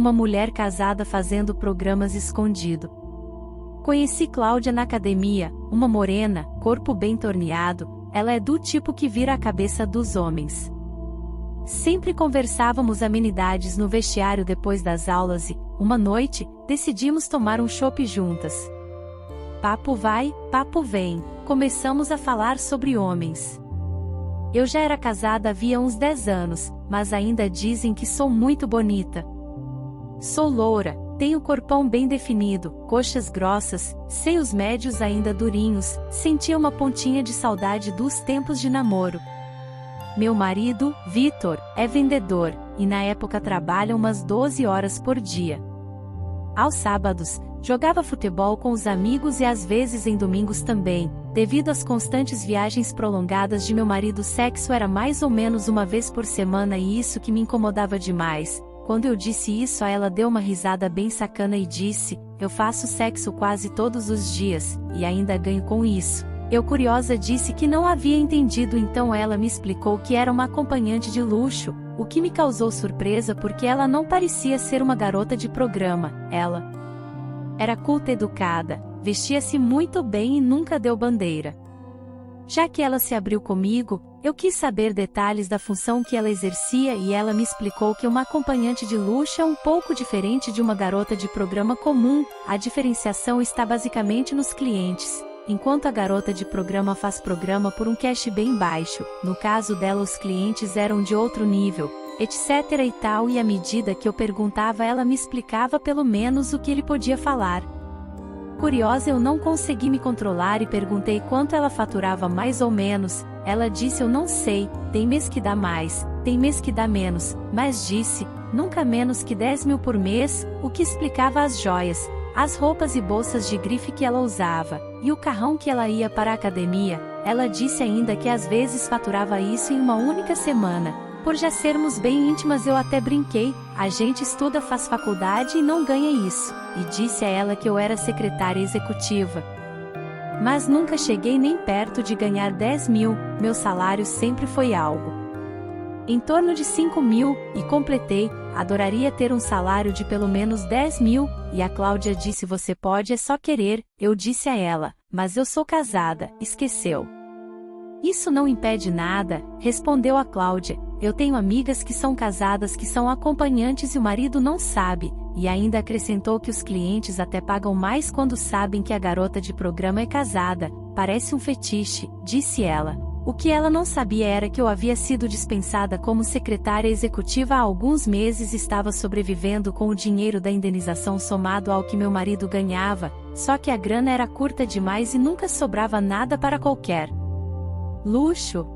uma mulher casada fazendo programas escondido. Conheci Cláudia na academia, uma morena, corpo bem torneado, ela é do tipo que vira a cabeça dos homens. Sempre conversávamos amenidades no vestiário depois das aulas e, uma noite, decidimos tomar um chopp juntas. Papo vai, papo vem, começamos a falar sobre homens. Eu já era casada havia uns 10 anos, mas ainda dizem que sou muito bonita. Sou loura, tenho corpão bem definido, coxas grossas, seios médios ainda durinhos, sentia uma pontinha de saudade dos tempos de namoro. Meu marido, Vitor, é vendedor, e na época trabalha umas 12 horas por dia. Aos sábados, jogava futebol com os amigos e às vezes em domingos também. Devido às constantes viagens prolongadas de meu marido, o sexo era mais ou menos uma vez por semana e isso que me incomodava demais. Quando eu disse isso a ela deu uma risada bem sacana e disse, eu faço sexo quase todos os dias, e ainda ganho com isso. Eu curiosa disse que não havia entendido, então ela me explicou que era uma acompanhante de luxo, o que me causou surpresa porque ela não parecia ser uma garota de programa, ela era culta e educada, vestia-se muito bem e nunca deu bandeira. Já que ela se abriu comigo, eu quis saber detalhes da função que ela exercia e ela me explicou que uma acompanhante de luxo é um pouco diferente de uma garota de programa comum, a diferenciação está basicamente nos clientes. Enquanto a garota de programa faz programa por um cash bem baixo, no caso dela os clientes eram de outro nível, etc e tal, e à medida que eu perguntava ela me explicava pelo menos o que ele podia falar. Curiosa eu não consegui me controlar e perguntei quanto ela faturava mais ou menos, ela disse eu não sei, tem mês que dá mais, tem mês que dá menos, mas disse, nunca menos que 10 mil por mês, o que explicava as joias, as roupas e bolsas de grife que ela usava, e o carrão que ela ia para a academia. Ela disse ainda que às vezes faturava isso em uma única semana. Por já sermos bem íntimas eu até brinquei, a gente estuda, faz faculdade e não ganha isso, e disse a ela que eu era secretária executiva. Mas nunca cheguei nem perto de ganhar 10 mil, meu salário sempre foi algo em torno de 5 mil, e completei, adoraria ter um salário de pelo menos 10 mil, e a Cláudia disse você pode é só querer, eu disse a ela, mas eu sou casada, esqueceu. Isso não impede nada, respondeu a Cláudia, eu tenho amigas que são casadas que são acompanhantes e o marido não sabe, e ainda acrescentou que os clientes até pagam mais quando sabem que a garota de programa é casada, parece um fetiche, disse ela. O que ela não sabia era que eu havia sido dispensada como secretária executiva há alguns meses e estava sobrevivendo com o dinheiro da indenização somado ao que meu marido ganhava, só que a grana era curta demais e nunca sobrava nada para qualquer luxo.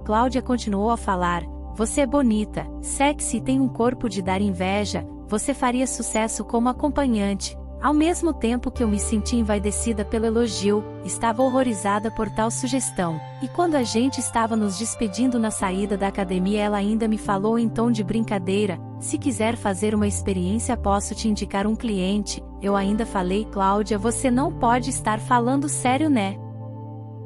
Cláudia continuou a falar, você é bonita, sexy e tem um corpo de dar inveja, você faria sucesso como acompanhante. Ao mesmo tempo que eu me senti envaidecida pelo elogio, estava horrorizada por tal sugestão, e quando a gente estava nos despedindo na saída da academia ela ainda me falou em tom de brincadeira, se quiser fazer uma experiência posso te indicar um cliente, eu ainda falei Cláudia você não pode estar falando sério né?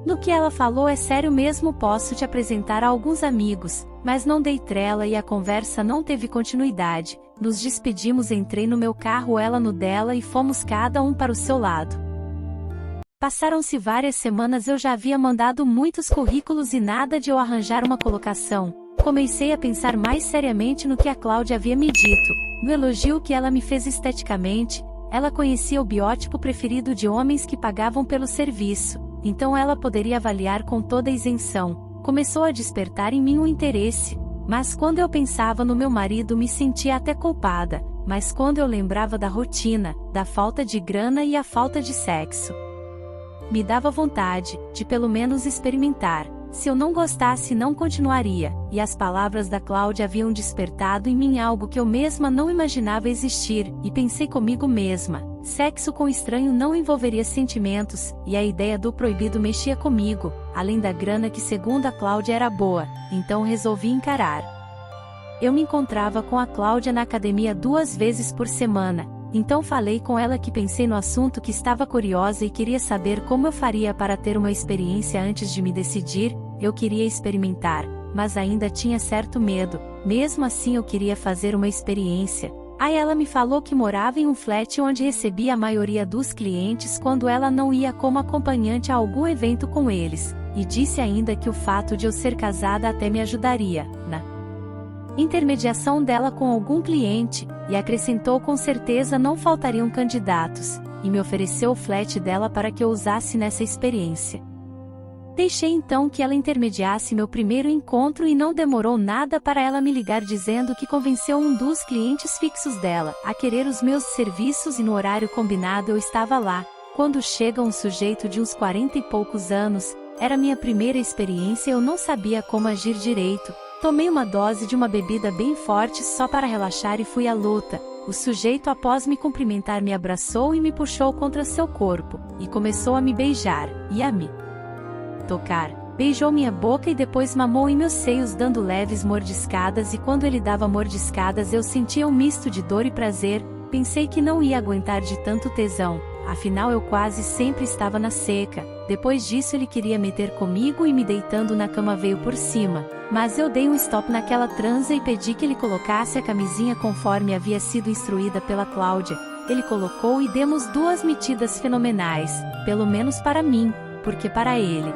No que ela falou é sério mesmo posso te apresentar a alguns amigos, mas não dei trela e a conversa não teve continuidade. Nos despedimos, entrei no meu carro, ela no dela e fomos cada um para o seu lado. Passaram-se várias semanas, eu já havia mandado muitos currículos e nada de eu arranjar uma colocação. Comecei a pensar mais seriamente no que a Cláudia havia me dito, no elogio que ela me fez esteticamente. Ela conhecia o biótipo preferido de homens que pagavam pelo serviço, então ela poderia avaliar com toda a isenção. Começou a despertar em mim um interesse. Mas quando eu pensava no meu marido me sentia até culpada, mas quando eu lembrava da rotina, da falta de grana e a falta de sexo, me dava vontade, de pelo menos experimentar. Se eu não gostasse não continuaria, e as palavras da Cláudia haviam despertado em mim algo que eu mesma não imaginava existir, e pensei comigo mesma, sexo com estranho não envolveria sentimentos, e a ideia do proibido mexia comigo, além da grana que segundo a Cláudia era boa, então resolvi encarar. Eu me encontrava com a Cláudia na academia 2 vezes por semana, então falei com ela que pensei no assunto, que estava curiosa e queria saber como eu faria para ter uma experiência antes de me decidir. Eu queria experimentar, mas ainda tinha certo medo, mesmo assim eu queria fazer uma experiência. Aí ela me falou que morava em um flat onde recebia a maioria dos clientes quando ela não ia como acompanhante a algum evento com eles, e disse ainda que o fato de eu ser casada até me ajudaria na intermediação dela com algum cliente, e acrescentou com certeza não faltariam candidatos, e me ofereceu o flat dela para que eu usasse nessa experiência. Deixei então que ela intermediasse meu primeiro encontro e não demorou nada para ela me ligar dizendo que convenceu um dos clientes fixos dela a querer os meus serviços e no horário combinado eu estava lá. Quando chega um sujeito de uns 40 e poucos anos, era minha primeira experiência e eu não sabia como agir direito. Tomei uma dose de uma bebida bem forte só para relaxar e fui à luta. O sujeito após me cumprimentar me abraçou e me puxou contra seu corpo, e começou a me beijar, e a me tocar. Beijou minha boca e depois mamou em meus seios dando leves mordiscadas e quando ele dava mordiscadas eu sentia um misto de dor e prazer, pensei que não ia aguentar de tanto tesão, afinal eu quase sempre estava na seca. Depois disso ele queria meter comigo e me deitando na cama veio por cima, mas eu dei um stop naquela transa e pedi que ele colocasse a camisinha conforme havia sido instruída pela Cláudia. Ele colocou e demos 2 metidas fenomenais, pelo menos para mim, porque para ele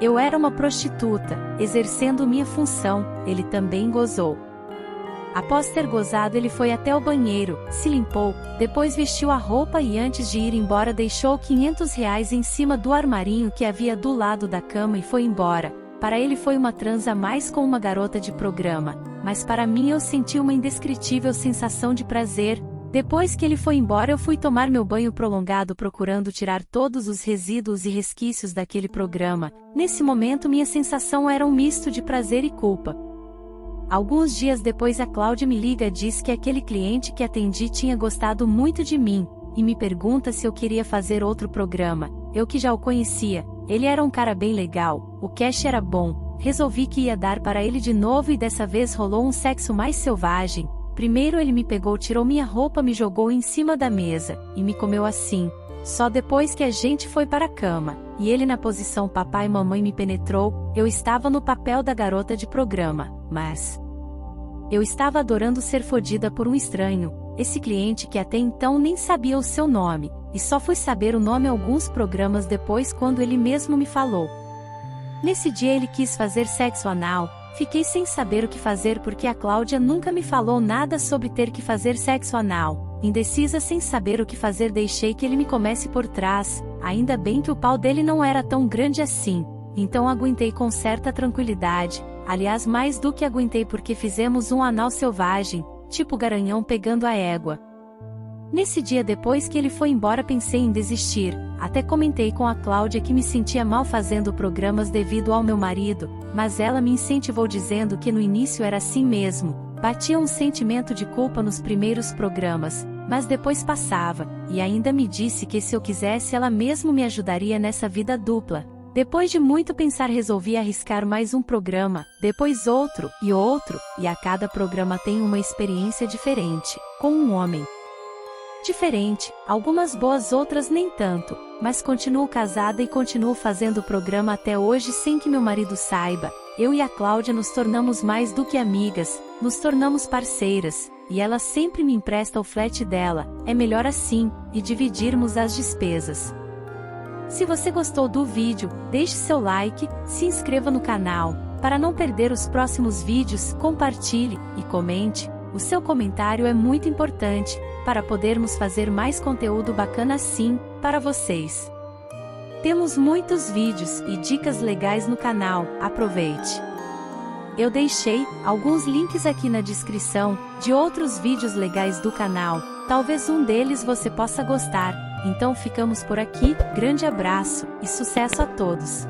eu era uma prostituta, exercendo minha função, ele também gozou. Após ter gozado ele foi até o banheiro, se limpou, depois vestiu a roupa e antes de ir embora deixou R$ 500 em cima do armarinho que havia do lado da cama e foi embora. Para ele foi uma transa mais com uma garota de programa, mas para mim eu senti uma indescritível sensação de prazer. Depois que ele foi embora eu fui tomar meu banho prolongado procurando tirar todos os resíduos e resquícios daquele programa. Nesse momento minha sensação era um misto de prazer e culpa. Alguns dias depois a Cláudia me liga e diz que aquele cliente que atendi tinha gostado muito de mim, e me pergunta se eu queria fazer outro programa. Eu que já o conhecia, ele era um cara bem legal, o cash era bom, resolvi que ia dar para ele de novo e dessa vez rolou um sexo mais selvagem. Primeiro ele me pegou, tirou minha roupa, me jogou em cima da mesa, e me comeu assim. Só depois que a gente foi para a cama, e ele na posição papai e mamãe me penetrou, eu estava no papel da garota de programa, mas eu estava adorando ser fodida por um estranho, esse cliente que até então nem sabia o seu nome, e só fui saber o nome alguns programas depois quando ele mesmo me falou. Nesse dia ele quis fazer sexo anal. Fiquei sem saber o que fazer porque a Cláudia nunca me falou nada sobre ter que fazer sexo anal. Indecisa sem saber o que fazer deixei que ele me comesse por trás, ainda bem que o pau dele não era tão grande assim, então aguentei com certa tranquilidade, aliás mais do que aguentei porque fizemos um anal selvagem, tipo garanhão pegando a égua. Nesse dia depois que ele foi embora pensei em desistir, até comentei com a Cláudia que me sentia mal fazendo programas devido ao meu marido, mas ela me incentivou dizendo que no início era assim mesmo, batia um sentimento de culpa nos primeiros programas, mas depois passava, e ainda me disse que se eu quisesse ela mesmo me ajudaria nessa vida dupla. Depois de muito pensar resolvi arriscar mais um programa, depois outro, e a cada programa tem uma experiência diferente, com um homem diferente, algumas boas outras nem tanto, mas continuo casada e continuo fazendo o programa até hoje sem que meu marido saiba. Eu e a Cláudia nos tornamos mais do que amigas, nos tornamos parceiras, e ela sempre me empresta o flat dela, é melhor assim, e dividirmos as despesas. Se você gostou do vídeo, deixe seu like, se inscreva no canal, para não perder os próximos vídeos, compartilhe, e comente, o seu comentário é muito importante, para podermos fazer mais conteúdo bacana assim, para vocês. Temos muitos vídeos e dicas legais no canal, aproveite! Eu deixei alguns links aqui na descrição, de outros vídeos legais do canal, talvez um deles você possa gostar, então ficamos por aqui, grande abraço, e sucesso a todos!